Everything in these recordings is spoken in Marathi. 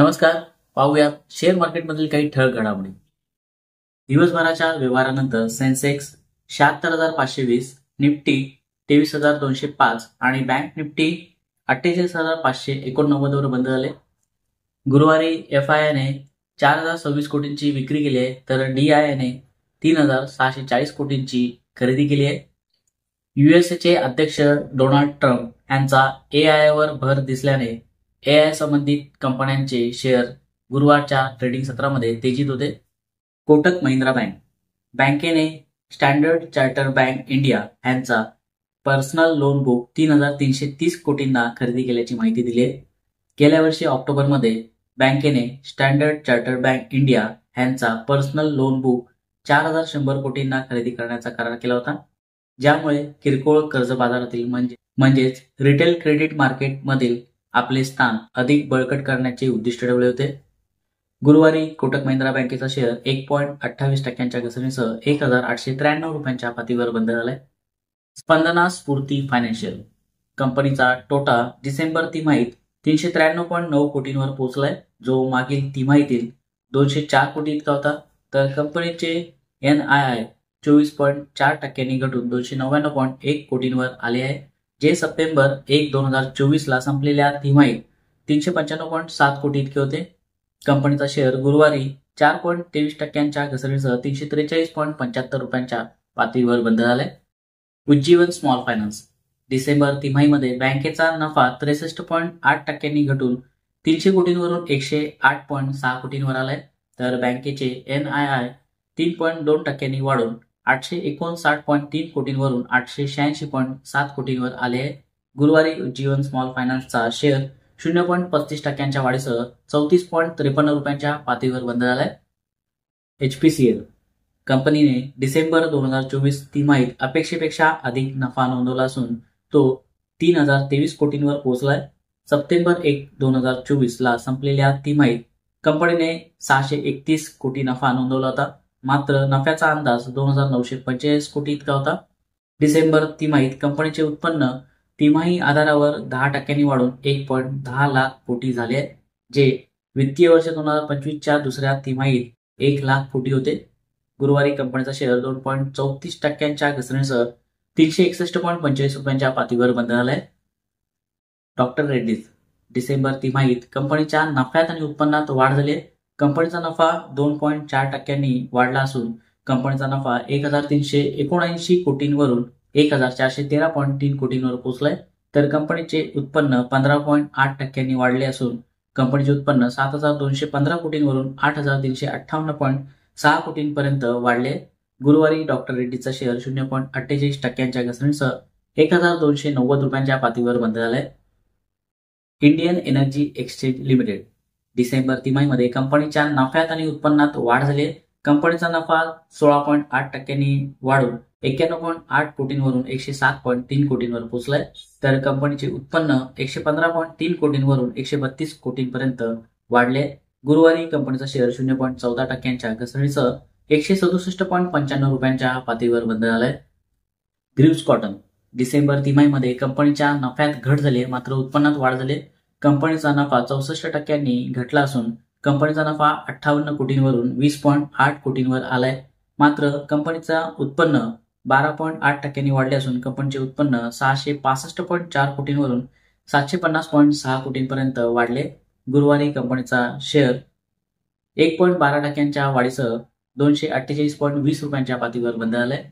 नमस्कार. पाहूयात शेअर मार्केटमधील काही ठळक घडामोडी. दिवसभराच्या व्यवहारानंतर सेन्सेक्स 76,520, निफ्टी 23,205 आणि बँक निफ्टी 48,589 वर बंद झाले. गुरुवारी FIIने 4,026 कोटींची विक्री केली आहे, तर DIIने 3,640 कोटींची खरेदी केली आहे. USAचे अध्यक्ष डोनाल्ड ट्रम्प यांचा AI वर भर दिसल्याने AI संबंधित कंपन्यांचे शेअर गुरुवारच्या ट्रेडिंग सत्रामध्ये तेजीत होते. कोटक महिंद्रा बँकेने स्टँडर्ड चार्टर्ड बँक इंडिया यांचा पर्सनल लोन बुक 3,330 कोटींना खरेदी केल्याची माहिती दिली आहे. गेल्या वर्षी ऑक्टोबरमध्ये बँकेने स्टँडर्ड चार्टर्ड बँक इंडिया यांचा पर्सनल लोन बुक 4,100 कोटींना खरेदी करण्याचा करार केला होता, ज्यामुळे किरकोळ कर्ज बाजारातील म्हणजेच रिटेल क्रेडिट मार्केटमधील आपले स्थान अधिक बळकट करण्याचे उद्दिष्ट ठेवले होते. गुरुवारी कोटक महिंद्रा बँकेचा शेअर 1.28% घसरणीसह 1,893 रुपयांच्या पातळीवर बंद झालाय. स्पंदना स्फूर्ती फायनान्शियल कंपनीचा तोटा डिसेंबर तिमाहीत 393.9 कोटींवर पोहोचलाय, जो मागील तिमाहीतील 204 कोटी इतका होता. तर कंपनीचे NII 24.4% घटून 299.1 कोटींवर आले आहे, जे सप्टेंबर 1, 2024 ला संपलेल्या तिमाहीत 395.7 कोटी इतके होते. कंपनीचा शेअर गुरुवारी 4.23% घसरणीसह 343.75 रुपयांच्या पातळीवर बंद झालाय. उज्जीवन स्मॉल फायनान्स डिसेंबर तिमाहीमध्ये बँकेचा नफा 63.8% घटून 300 कोटींवरून 108.6 कोटींवर आलाय, तर बँकेचे NII 3.2% वाढून 859.3 कोटींवरून 886.7 कोटींवर आले आहे. गुरुवारी उज्जीवन स्मॉल फायनान्सचा शेअर 0.35% वाढीसह 34.53 रुपयांच्या पातळीवर बंद झालाय. HPCL कंपनीने डिसेंबर 2024 तिमाहीत अपेक्षेपेक्षा अधिक नफा नोंदवला असून तो 3,023 कोटींवर पोहोचलाय. सप्टेंबर 1, 2024 ला संपलेल्या तिमाहीत कंपनीने 631 कोटी नफा नोंदवला होता, मात्र नफ्याचा अंदाज 2,945 कोटी इतका होता. डिसेंबर तिमाहीत कंपनीचे उत्पन्न तिमाही आधारावर 10% वाढून 1.10 लाख कोटी झाले आहे, जे वित्तीय वर्ष 2025च्या दुसऱ्या तिमाहीत 1 लाख कोटी होते. गुरुवारी कंपनीचा शेअर 2.34% घसरणीसह 361.45 रुपयांच्या पातळीवर बंद झालाय. डॉक्टर रेड्डीज डिसेंबर तिमाहीत कंपनीच्या नफ्यात आणि उत्पन्नात वाढ झाली आहे. कंपनीचा नफा 2.4% वाढला असून कंपनीचा नफा 1,379 कोटींवरून 1,413.3 कोटींवर पोहोचलाय, तर कंपनीचे उत्पन्न 15.8% वाढले असून कंपनीचे उत्पन्न 7,215 कोटींवरून 8,358.6 कोटींपर्यंत वाढले. गुरुवारी डॉक्टर रेड्डीचा शेअर 0.48% घसरणीसह 1,290 रुपयांच्या पातळीवर बंद झालाय. Indian energy exchange limited December तिमाहीमध्ये कंपनीच्या नफ्यात आणि उत्पन्नात वाढ झाली. कंपनीचा नफा 16.8% वाढून 91.8 कोटींवरून 107.3 कोटींवर पोहोचलाय, तर कंपनीचे उत्पन्न 115.3 कोटींवरून 132 कोटींपर्यंत वाढले. गुरुवारी कंपनीचा शेअर 0.14% घसरणीसह 167.95 रुपयांच्या पातळीवर बंद झालाय. ग्रीव्स कॉटन डिसेंबर तिमाहीमध्ये कंपनीच्या नफ्यात घट झाली, मात्र उत्पन्नात वाढ झाली. कंपनीचा नफा 64% घटला असून कंपनीचा नफा 58 कोटींवरून 20.8 कोटींवर आलाय, मात्र कंपनीचा उत्पन्न 12.8% वाढले असून कंपनीचे उत्पन्न 665.4 कोटींवरून 750.6 कोटींपर्यंत वाढले. गुरुवारी कंपनीचा शेअर 1.12% वाढीसह 248.20 रुपयांच्या पातळीवर बंद झालाय.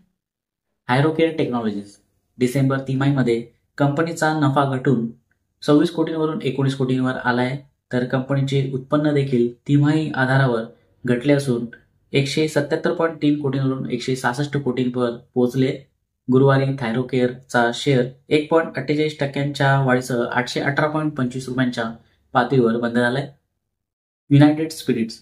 हायरोकेअर टेक्नॉलॉजीज डिसेंबर तिमाहीमध्ये कंपनीचा नफा घटून 26 कोटींवरून 19 कोटींवर आलाय, तर कंपनीचे उत्पन्न देखील तिमाही आधारावर घटले असून 177.3 कोटींवरून 166 कोटींवर पोहोचले. गुरुवारी थायरोकेअरचा शेअर 1.48% वाढीसह 818.25 रुपयांच्या पातळीवर बंद झालाय. युनायटेड स्पिरिट्स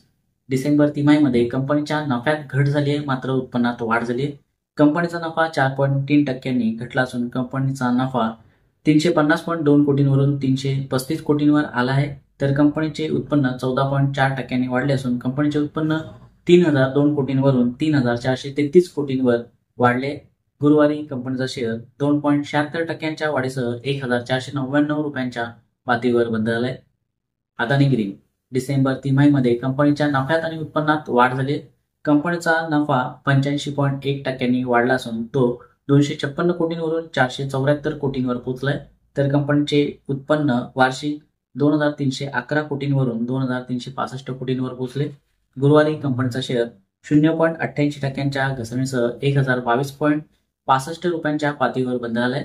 डिसेंबर तिमाहीमध्ये कंपनीच्या नफ्यात घट झाली आहे, मात्र उत्पन्नात वाढ झाली आहे. कंपनीचा नफा 4.3% घटला असून कंपनीचा नफा 350.2 कोटींवरून 335 कोटींवर आला आहे, तर कंपनीचे उत्पन्न 14.4% वाढले असून कंपनीचे उत्पन्न 3,002 कोटींवरून 3,433 कोटींवर वाढले. गुरुवारी कंपनीचा शेअर 2.76% वाढीसह 1,499 रुपयांच्या पातळीवर बंद झालाय. अदानी ग्रीन डिसेंबर तिमाहीमध्ये कंपनीच्या नफ्यात आणि उत्पन्नात वाढ झाली. कंपनीचा नफा 85.1% वाढला असून तो 256 कोटींवरून 474 कोटींवर पोहोचलाय. तर कंपनीचे उत्पन्न वार्षिक 2,311 कोटींवरून 2,365 कोटींवर पोहोचले. गुरुवारी कंपनीचा शेअर 0.88% घसरणीसह 1,022.65 रुपयांच्या पातळीवर बंद झालाय.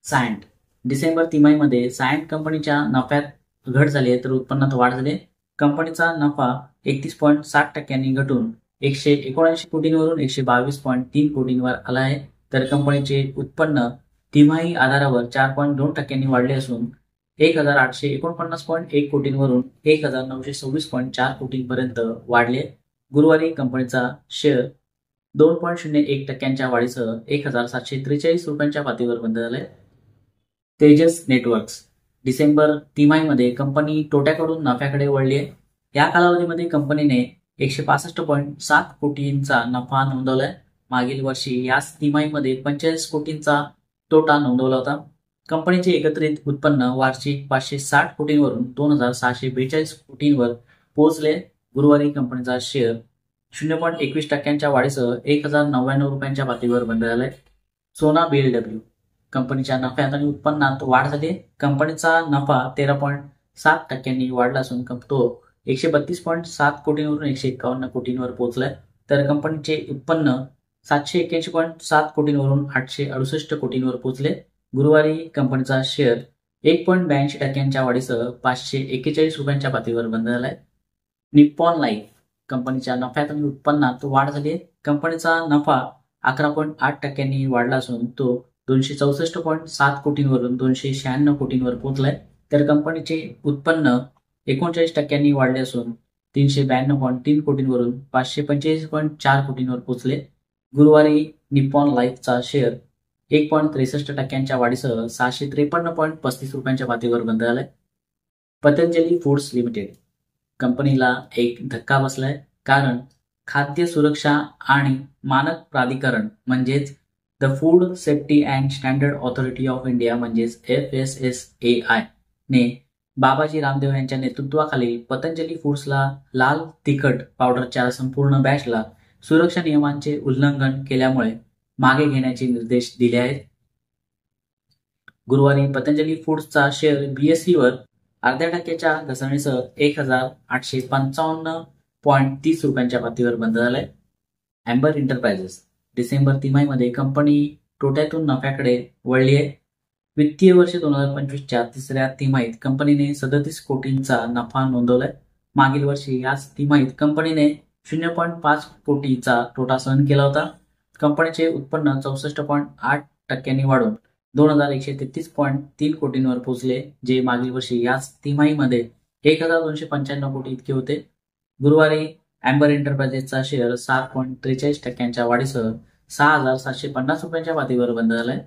सायंट डिसेंबर तिमाहीमध्ये सायंट कंपनीच्या नफ्यात घट झाली आहे तर उत्पन्नात वाढ झाली. कंपनीचा नफा 31.60% घटून 179 कोटींवरून 122.3 कोटींवर आला आहे. तर कंपनीचे उत्पन्न तिमाही आधारावर 4.2% वाढले असून 1,849.1 कोटींवरून 1,926.4 कोटींपर्यंत वाढले. गुरुवारी कंपनीचा शेअर 2.01% वाढीसह 1,743 रुपयांच्या पातळीवर बंद झालाय. तेजस नेटवर्क्स डिसेंबर तिमाहीमध्ये कंपनी तोट्याकडून नफ्याकडे वळली आहे. या कालावधीमध्ये कंपनीने 165.7 कोटींचा नफा नोंदवलाय. मागील वर्षी याच तिमाहीमध्ये 45 कोटींचा तोटा नोंदवला होता. कंपनीचे एकत्रित उत्पन्न वार्षिक 560 कोटींवरून 2,642 कोटींवर पोहोचले. गुरुवारी कंपनीचा शेअर 0.21% वाढीसह 1,099 रुपयांच्या पातळीवर बंद झालाय. सोना BLW कंपनीच्या नफ्यात आणि उत्पन्नात वाढ झाली. कंपनीचा नफा 13.7% वाढला असून तो 132.7 कोटींवरून 151 कोटींवर पोहोचलाय. तर कंपनीचे उत्पन्न 781.7 कोटींवरून 868 कोटींवर पोहोचले. गुरुवारी कंपनीचा शेअर 1.82% वाढीसह 541 रुपयांच्या पातळीवर बंद झालाय. निप्पॉन लाईफ कंपनीच्या नफ्यात आणि उत्पन्नात वाढ झाली. कंपनीचा नफा 11.8% वाढला असून तो 264.7 कोटींवरून 296 कोटींवर पोहोचलाय. तर कंपनीचे उत्पन्न 39% वाढले असून 392.3 कोटींवरून 585.4 कोटींवर पोहोचले. गुरुवारी निप्पॉन लाईफचा शेअर 1.63% वाढीसह 653.35 रुपयांच्या पातळीवर बंद झालाय. पतंजली फूड्स लिमिटेड कंपनीला एक धक्का बसलाय, कारण खाद्य सुरक्षा आणि मानक प्राधिकरण म्हणजेच the food safety and standard authority of India म्हणजेच FSSAI ने बाबाजी रामदेव यांच्या नेतृत्वाखाली पतंजली फूड्सला लाल तिखट पावडरच्या संपूर्ण बॅचला सुरक्षा नियमांचे उल्लंघन केल्यामुळे मागे घेण्याचे निर्देश दिले आहेत. गुरुवारी पतंजली फूड्सचा शेअर BSE वर 0.5% घसरणीसह 1,855.30 रुपयांच्या पातळीवर बंद झालाय. एम्बर एंटरप्राइजेस डिसेंबर तिमाहीमध्ये कंपनी तोट्यातून नफ्याकडे वळली आहे. वित्तीय वर्ष 2025च्या तिसऱ्या तिमाहीत कंपनीने 37 कोटींचा नफा नोंदवलाय. मागील वर्षी याच तिमाहीत कंपनीने 0.5 कोटीचा तोटा सहन केला होता. कंपनीचे उत्पन्न 64.8% वाढून 2,133.3 कोटींवर पोहोचले, जे मागील वर्षी याच तिमाहीमध्ये 1,295 कोटी इतके होते. गुरुवारी एम्बर एंटरप्राइजेसचा शेअर 7.43% वाढीसह 6,750 रुपयांच्या पातळीवर बंद झालाय.